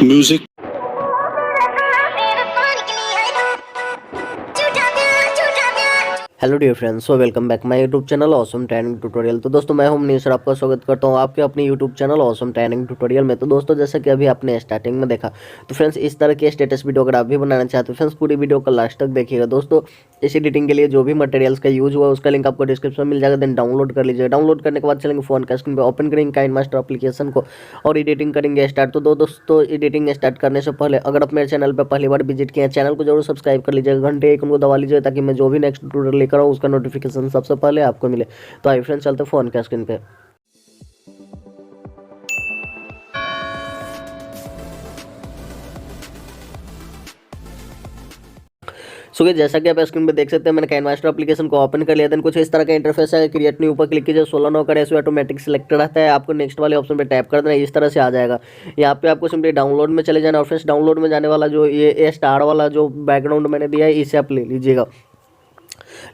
music. Hello dear friends, so welcome back my YouTube channel awesome training tutorial. तो दोस्तों मैं हूं मनीष और आपका स्वागत करता हूं आपके अपने YouTube channel awesome training tutorial में। तो दोस्तों जैसा कि अभी आपने स्टार्टिंग में देखा, तो फ्रेंड्स इस तरह के स्टेटस वीडियो अगर आप भी बनाना चाहते हो फ्रेंड्स पूरी वीडियो को लास्ट तक देखिएगा। दोस्तों इस एडिटिंग के लिए जो भी मटेरियल्स का यूज हुआ उसका लिंक आपको डिस्क्रिप्शन में मिल जाएगा, देन डाउनलोड कर लीजिएगा। डाउनलोड करने के बाद चलेंगे फोन का स्क्रीन पर ओपन करेंगे काइनमास्टर एप्लीकेशन को और एडिटिंग करेंगे स्टार्ट। तो दोस्तों एडिटिंग स्टार्ट करने से पहले अगर आप मेरे चैनल पर पहली बार विजिट किए हैं, चैनल को जरूर सब्सक्राइब कर लीजिएगा, घंटे आइकन को दबा लीजिएगा ताकि मैं जो भी नेक्स्ट ट्यूटोरियल लेकर आऊँ उसका नोटिफिकेशन सबसे पहले आपको मिले। तो आइए फ्रेंड्स चलते फोन के स्क्रीन पे। सो जैसा कि आप स्क्रीन पे देख सकते हैं मैंने काइनमास्टर एप्लीकेशन को ओपन कर लिया। देन कुछ इस तरह का इंटरफेस है। क्रिएट न्यू ऊपर क्लिक कीजिए, ᴍᴏ괏 करे ऐसे ऑटोमेटिक सिलेक्ट रहता है। आपको नेक्स्ट वाले ऑप्शन पे टैप कर देना, इस तरह से आ जाएगा। यहाँ पे आपको सिंपली डाउनलोड में चले जाना और फ्रेंड्स डाउनलोड में जाने वाला जो ये स्टार वाला जो बैकग्राउंड मैंने दिया है इसे आप ले लीजिएगा।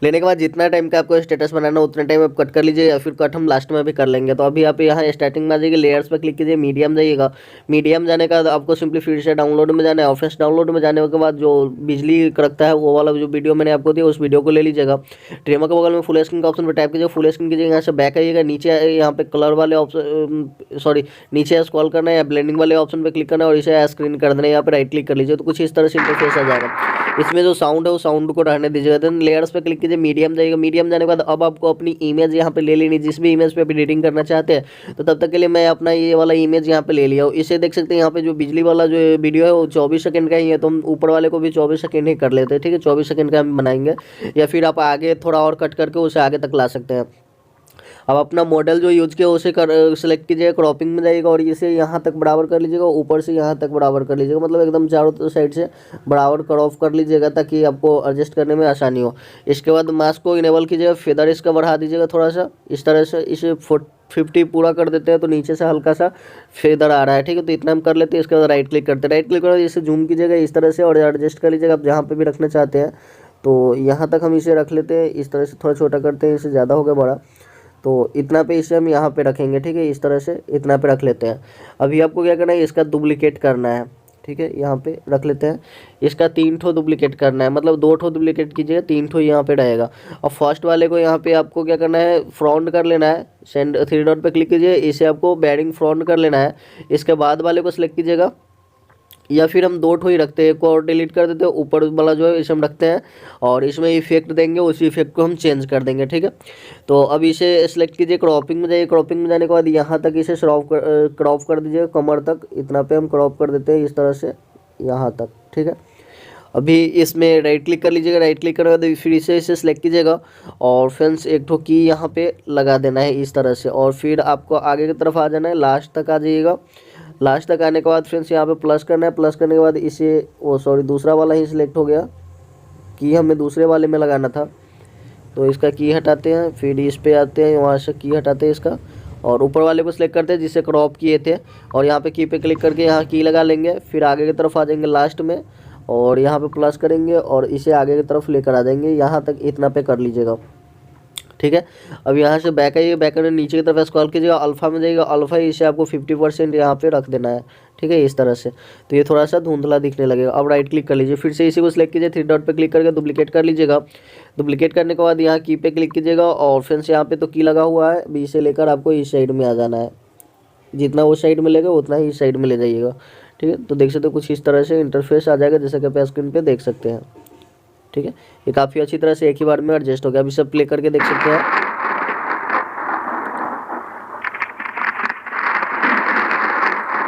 लेने के बाद जितना टाइम का आपको स्टेटस बनाना उतना टाइम आप कट कर लीजिए या फिर कट हम लास्ट में भी कर लेंगे। तो अभी आप यहाँ स्टार्टिंग में आ जाइए, लेयर्स पर क्लिक कीजिए, मीडियम जाइएगा। मीडियम जाने का आपको सिंपली फिर से डाउनलोड में जाना है और फिर डाउनलोड में जाने के बाद जो बिजली कड़कता है वो वाला जो वीडियो मैंने आपको दिया उस वीडियो को ले लीजिएगा। ट्रिमर के बगल में फुल स्क्रीन का ऑप्शन पर टैप कीजिए, फुल स्क्रीन कीजिए, यहाँ से बैक आइएगा, नीचे यहाँ पे कलर वाले ऑप्शन नीचे स्क्रॉल करना है या ब्लेंडिंग वाले ऑप्शन पर क्लिक करना है और इसे स्क्रीन कर देना है। यहाँ पे राइट क्लिक कर लीजिए तो कुछ इस तरह से इंटरफेस आ जाएगा। इसमें जो साउंड है वो साउंड को रहने दीजिएगा। देन लेयर्स पे क्लिक कीजिए, मीडियम जाइएगा। मीडियम जाने के बाद अब आपको अपनी इमेज यहाँ पे ले लेनी, जिस भी इमेज पे आप एडिटिंग करना चाहते हैं। तो तब तक के लिए मैं अपना ये वाला इमेज यहाँ पे ले लिया हूँ। इसे देख सकते हैं यहाँ पे जो बिजली वाला जो वीडियो है वो 24 सेकंड का ही है, तो हम ऊपर वाले को भी 24 सेकंड ही कर लेते हैं। ठीक है, 24 सेकंड का हम बनाएंगे या फिर आप आगे थोड़ा और कट करके उसे आगे तक ला सकते हैं। अब अपना मॉडल जो यूज किया उसे सेलेक्ट कीजिएगा, क्रॉपिंग में जाइएगा और इसे यहाँ तक बराबर कर लीजिएगा, ऊपर से यहाँ तक बराबर कर लीजिएगा, मतलब एकदम चारों साइड से बराबर क्रॉप कर लीजिएगा ताकि आपको एडजस्ट करने में आसानी हो। इसके बाद मास्क को इनेबल कीजिएगा, फेदर इसका बढ़ा दीजिएगा थोड़ा सा, इस तरह से इसे 50 पूरा कर देते हैं तो नीचे से हल्का सा फेदर आ रहा है। ठीक है, तो इतना हम कर लेते हैं। इसके बाद राइट क्लिक करते हैं, राइट क्लिक करके इसे जूम कीजिएगा इस तरह से और एडजस्ट कर लीजिएगा आप जहाँ पे भी रखना चाहते हैं। तो यहाँ तक हम इसे रख लेते हैं, इस तरह से थोड़ा छोटा करते हैं, इससे ज़्यादा हो गया बड़ा, तो इतना पे इसे हम यहाँ पे रखेंगे। ठीक है, इस तरह से इतना पे रख लेते हैं। अभी आपको क्या करना है, इसका डुप्लीकेट करना है। ठीक है, यहाँ पे रख लेते हैं। इसका 3 ठो डुप्लीकेट करना है, मतलब 2 ठो डुप्लीकेट कीजिएगा, 3 ठो यहाँ पे रहेगा। और फर्स्ट वाले को यहाँ पे आपको क्या करना है, फ्रंट कर लेना है। सेंड 3 डॉट पे क्लिक कीजिए, इसे आपको बैरिंग फ्रंट कर लेना है। इसके बाद वाले को सिलेक्ट कीजिएगा या फिर हम 2 ठो ही रखते हैं, एक को और डिलीट कर देते हैं, ऊपर वाला जो है इसे हम रखते हैं और इसमें इफेक्ट देंगे, उसी इफेक्ट को हम चेंज कर देंगे। ठीक है, तो अब इसे सेलेक्ट कीजिए, क्रॉपिंग में जाइए, क्रॉपिंग में जाने के बाद यहाँ तक इसे क्रॉप कर दीजिए, कमर तक इतना पे हम क्रॉप कर देते हैं इस तरह से यहाँ तक। ठीक है, अभी इसमें राइट क्लिक कर लीजिएगा, राइट क्लिक करने के बाद फिर इसे सेलेक्ट कीजिएगा और फ्रेंड्स एक ठो की यहाँ पे लगा देना है इस तरह से और फिर आपको आगे की तरफ आ जाना है, लास्ट तक आ जाइएगा। लास्ट तक आने के बाद फ्रेंड्स यहाँ पे प्लस करना है, प्लस करने के बाद इसे दूसरा वाला ही सिलेक्ट हो गया, की हमें दूसरे वाले में लगाना था तो इसका की हटाते हैं, फिर इस पे आते हैं, वहाँ से की हटाते हैं इसका और ऊपर वाले को सिलेक्ट करते हैं जिसे क्रॉप किए थे और यहाँ पे की पे क्लिक करके यहाँ की लगा लेंगे। फिर आगे की तरफ आ जाएंगे लास्ट में और यहाँ पे प्लस करेंगे और इसे आगे की तरफ लेकर आ जाएंगे, यहाँ तक इतना पे कर लीजिएगा। ठीक है, अब यहाँ से बैक आइए, बैक आने नीचे की तरफ स्क्रॉल कीजिएगा, अल्फा में जाइएगा, अल्फा इसे आपको 50% यहाँ पे रख देना है। ठीक है, इस तरह से तो ये थोड़ा सा धुंधला दिखने लगेगा। अब राइट क्लिक कर लीजिए, फिर से इसी को सिलेक्ट कीजिए, 3 डॉट पे क्लिक करके डुप्लीकेट कर लीजिएगा। डुप्लीकेट करने के बाद यहाँ की पे क्लिक कीजिएगा और फिर से यहाँ पे तो की लगा हुआ है, बी से लेकर आपको इस साइड में आ जाना है, जितना वो साइड में लेगा उतना ही इस साइड में ले जाइएगा। ठीक है, तो देख सकते हो कुछ इस तरह से इंटरफेस आ जाएगा जैसा कि आप स्क्रीन पे देख सकते हैं। ठीक है, ये काफ़ी अच्छी तरह से एक ही बार में एडजस्ट हो गया। अभी सब प्ले करके देख सकते हैं।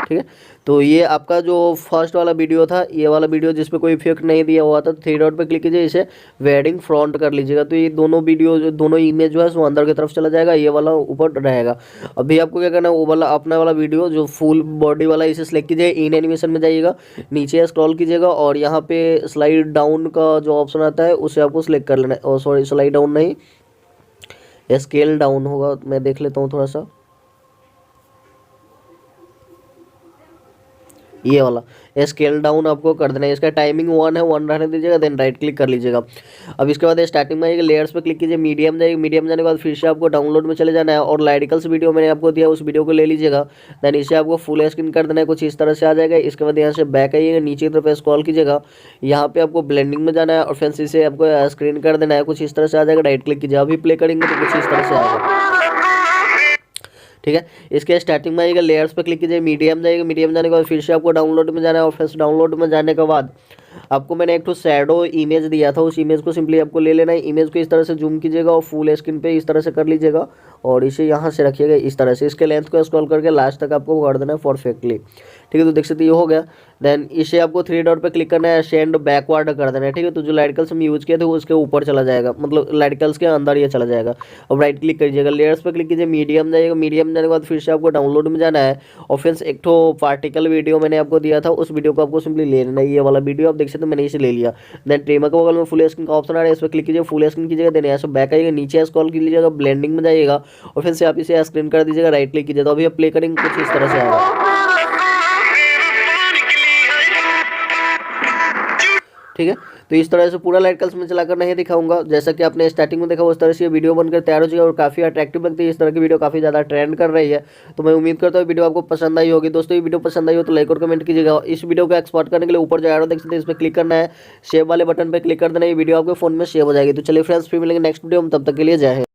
ठीक है, तो ये आपका जो फर्स्ट वाला वीडियो था, ये वाला वीडियो जिसपे कोई इफेक्ट नहीं दिया हुआ था, 3 डॉट पे क्लिक कीजिए, इसे वेडिंग फ्रंट कर लीजिएगा। तो ये दोनों वीडियो दोनों इमेज जो है वो अंदर की तरफ चला जाएगा, ये वाला ऊपर रहेगा। अभी आपको क्या करना है, वो वाला अपना वाला वीडियो जो फुल बॉडी वाला इसे सिलेक्ट कीजिए, इन एनिमेशन में जाइएगा, नीचे स्क्रॉल कीजिएगा और यहाँ पे स्लाइड डाउन का जो ऑप्शन आता है उसे आपको सिलेक्ट कर लेना है। सॉरी, स्लाइड डाउन नहीं, स्केल डाउन होगा, मैं देख लेता हूँ थोड़ा सा। ये वाला, ये स्केल डाउन आपको कर देना है। इसका टाइमिंग 1 है, 1 रहने दीजिएगा, देन राइट क्लिक कर लीजिएगा। अब इसके बाद स्टार्टिंग में आइएगा, लेयर्स पे क्लिक कीजिए, मीडियम जाइए, मीडियम जाने के बाद फिर से आपको डाउनलोड में चले जाना है और लाइटिकल्स वीडियो मैंने आपको दिया उस वीडियो को ले लीजिएगा। देन इसे आपको फुल स्क्रीन कर देना है, कुछ इस तरह से आ जाएगा। इसके बाद यहाँ से बैक आइएगा, नीचे की तरफ स्क्रॉल कीजिएगा, यहाँ पे आपको ब्लेंडिंग में जाना है और फ्रेंड्स इसे आपको स्क्रीन कर देना है, कुछ इस तरह से आ जाएगा। राइट क्लिक कीजिए, अभी प्ले करेंगे तो कुछ इस तरह से आएगा, ठीक है। इसके स्टार्टिंग में आइएगा, लेयर्स पे क्लिक कीजिए, मीडियम जाइएगा, मीडियम जाने के बाद फिर से आपको डाउनलोड में जाना है और फिर डाउनलोड में जाने के बाद आपको मैंने एक तो शैडो इमेज दिया था, उस इमेज को सिंपली आपको ले लेना है। इमेज को इस तरह से जूम कीजिएगा और फुल स्क्रीन पे इस तरह से कर लीजिएगा और इसे यहाँ से रखिएगा इस तरह से। इसके लेंथ को स्क्रॉल करके लास्ट तक आपको कर देना है परफेक्टली, ठीक है। तो देख सकते ये हो गया। देन इसे आपको 3 डॉट पे क्लिक करना है, सेंड बैकवर्ड कर देना है, ठीक है। तो जो लाइटिकल्स हम यूज किए थे वो उसके ऊपर चला जाएगा, मतलब लाइटिकल्स के अंदर ये चला जाएगा। अब राइट क्लिक करिएगा, लेयर्स पे क्लिक कीजिए, मीडियम जाइएगा, मीडियम जाने के बाद फिर से आपको डाउनलोड में जाना है और फ्रेंड्स एक तो पार्टिकल वीडियो मैंने आपको दिया था, उस वीडियो को आपको सिंपली ले लेना है। ये वाला वीडियो आप देख सकते हैं, मैंने इसे ले लिया। देन ट्रिमर के बगल में फुल स्क्रीन का ऑप्शन आ रहा है, इस पर क्लिक कीजिए, फुल स्क्रीन कीजिएगा। देन यहाँ से बैक आइएगा, नीचे स्क्रॉल कीजिएगा, ब्लेंडिंग में जाइएगा और फिर से आप इसे स्क्रीन कर दीजिएगा। राइट क्लिक कीजिए, तो अभी आप प्ले करेंगे कुछ इस तरह से आएगा, ठीक है। तो इस तरह से पूरा लाइटिकल्स में चलाकर नहीं दिखाऊंगा, जैसा कि आपने स्टार्टिंग में देखा उस तरह से ये वीडियो बनकर तैयार हो जाएगा और काफ़ी अट्रैक्टिव लगती है। इस तरह की वीडियो काफ़ी ज़्यादा ट्रेंड कर रही है, तो मैं उम्मीद करता हूँ वीडियो आपको पसंद आई होगी। दोस्तों ये वीडियो पसंद आई हो तो लाइक और कमेंट कीजिएगा। इस वीडियो को एक्सपोर्ट करने के लिए ऊपर जो एरो देख सकते हैं इस पर क्लिक करना है, सेव वाले बटन पर क्लिक कर देना है, ये वीडियो आपके फोन में सेव हो जाएगी। तो चलिए फ्रेंड्स, फिर मिलेंगे नेक्स्ट वीडियो में, तब तक के लिए जय हिंद।